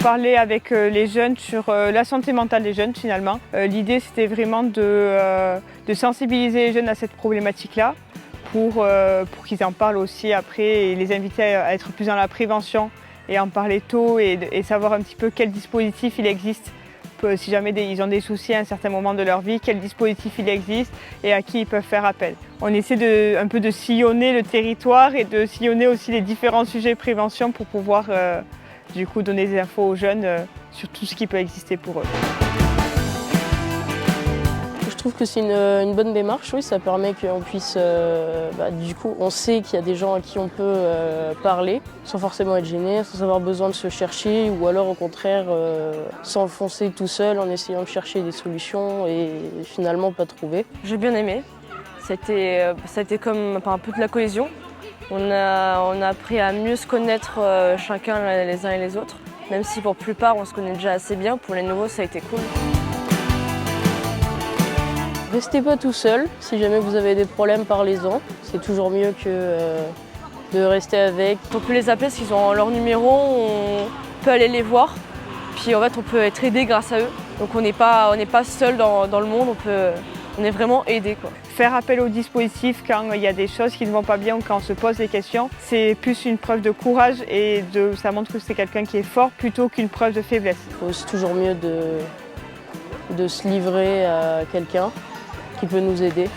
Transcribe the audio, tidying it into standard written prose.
parlait avec les jeunes sur la santé mentale des jeunes finalement. L'idée c'était vraiment de sensibiliser les jeunes à cette problématique-là pour qu'ils en parlent aussi après et les inviter à être plus dans la prévention et en parler tôt et savoir un petit peu quel dispositif il existe. Si jamais ils ont des soucis à un certain moment de leur vie, quel dispositif il existe et à qui ils peuvent faire appel. On essaie un peu de sillonner le territoire et de sillonner aussi les différents sujets de prévention pour pouvoir du coup donner des infos aux jeunes sur tout ce qui peut exister pour eux. Je trouve que c'est une bonne démarche, oui, ça permet qu'on puisse, du coup, on sait qu'il y a des gens à qui on peut parler sans forcément être gêné, sans avoir besoin de se chercher ou alors au contraire s'enfoncer tout seul en essayant de chercher des solutions et finalement pas trouver. J'ai bien aimé, c'était comme un peu de la cohésion. On a appris à mieux se connaître chacun les uns et les autres, même si pour la plupart on se connaît déjà assez bien, pour les nouveaux ça a été cool. Restez pas tout seul, si jamais vous avez des problèmes, parlez-en. C'est toujours mieux que de rester avec. On peut les appeler parce qu'ils ont leur numéro, on peut aller les voir. Puis en fait on peut être aidé grâce à eux. Donc on n'est pas seul dans le monde, on est vraiment aidé, quoi. Faire appel au dispositif quand il y a des choses qui ne vont pas bien ou quand on se pose des questions, c'est plus une preuve de courage et ça montre que c'est quelqu'un qui est fort plutôt qu'une preuve de faiblesse. C'est toujours mieux de se livrer à quelqu'un qui peut nous aider.